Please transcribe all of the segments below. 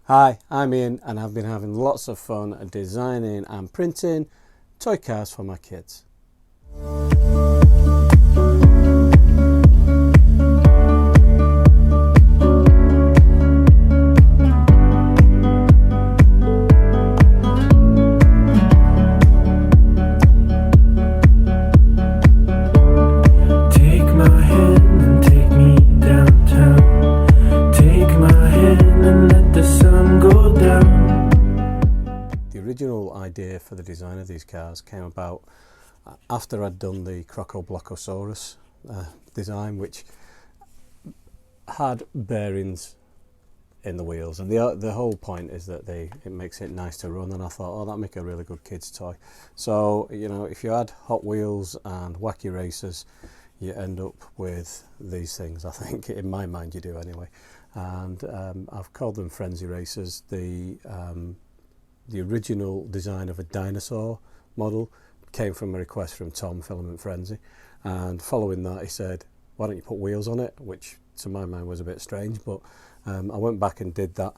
Hi, I'm Ian and I've been having lots of fun designing and printing toy cars for my kids. The original idea for the design of these cars came about after I'd done the Croco-Blockosaurus design, which had bearings in the wheels, and the whole point is that it makes it nice to run, and I thought, oh, that'd make a really good kids toy. So, you know, if you add Hot Wheels and wacky racers, you end up with these things. I think, in my mind, you do anyway. And I've called them Frenzy Racers. The original design of a dinosaur model came from a request from Tom, Filament Frenzy, and following that he said, why don't you put wheels on it, which to my mind was a bit strange, but I went back and did that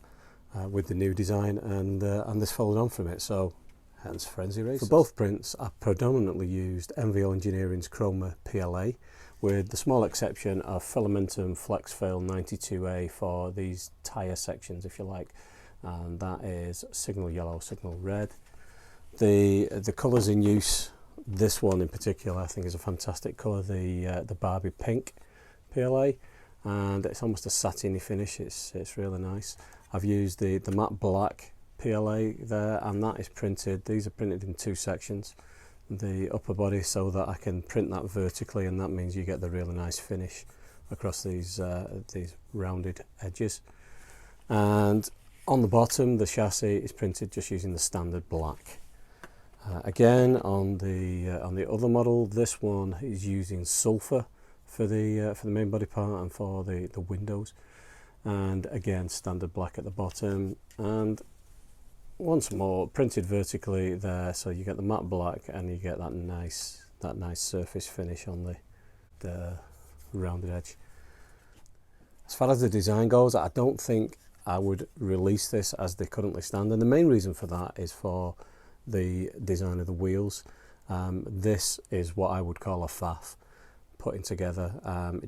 with the new design, and this followed on from it, so hence Frenzy Racers. For both prints I predominantly used Emvio Engineering's Chroma PLA, with the small exception of Filamentum Flex Fill 92A for these tyre sections, if you like, and that is signal yellow, signal red. The colours in use, this one in particular I think is a fantastic colour, the Barbie Pink PLA, and it's almost a satiny finish. It's really nice. I've used the matte black PLA there, and that is printed, these are printed in two sections, the upper body, so that I can print that vertically, and that means you get the really nice finish across these rounded edges. And on the bottom, the chassis is printed just using the standard black. Again, on the other model, this one is using sulphur for the main body part and for the windows, and again standard black at the bottom, and once more printed vertically there, so you get the matte black and you get that nice surface finish on the rounded edge. As far as the design goes, I don't think I would release this as they currently stand, and the main reason for that is for the design of the wheels. This is what I would call a faff putting together.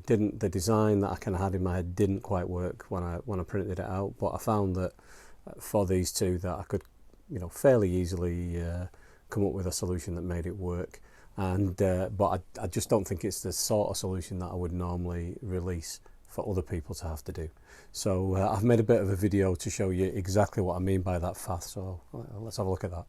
The design that I kind of had in my head didn't quite work when I printed it out, but I found that for these two that I could, you know, fairly easily come up with a solution that made it work. And but I just don't think it's the sort of solution that I would normally release for other people to have to do. So I've made a bit of a video to show you exactly what I mean by that faff, so let's have a look at that.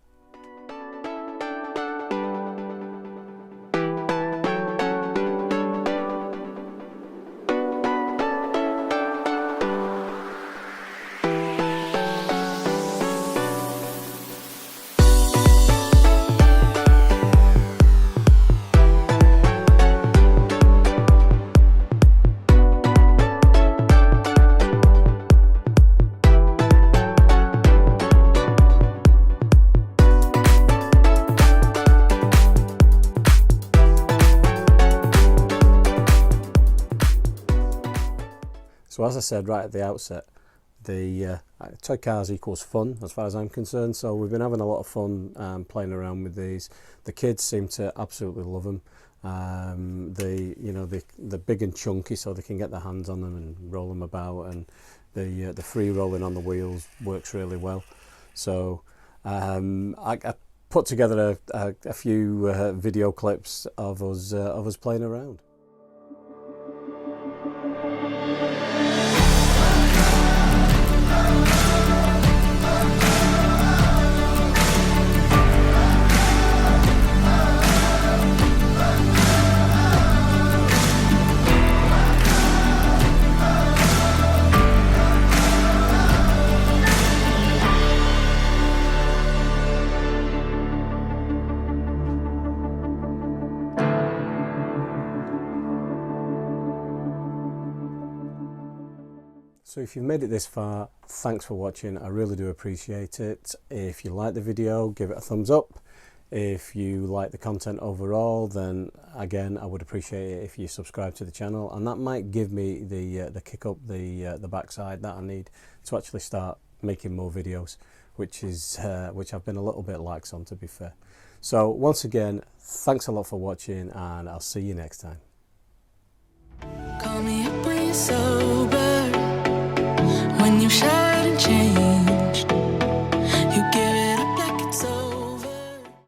So as I said right at the outset, the toy cars equals fun as far as I'm concerned, so we've been having a lot of fun playing around with these. The kids seem to absolutely love them. They're big and chunky, so they can get their hands on them and roll them about, and the free rolling on the wheels works really well. So I put together a few video clips of us playing around. So if you've made it this far, thanks for watching. I really do appreciate it. If you like the video, give it a thumbs up. If you like the content overall, then again, I would appreciate it if you subscribe to the channel, and that might give me the kick up the backside that I need to actually start making more videos, which I've been a little bit lax on, to be fair. So once again, thanks a lot for watching, and I'll see you next time. Call me up when you're sober, when you shouldn't change.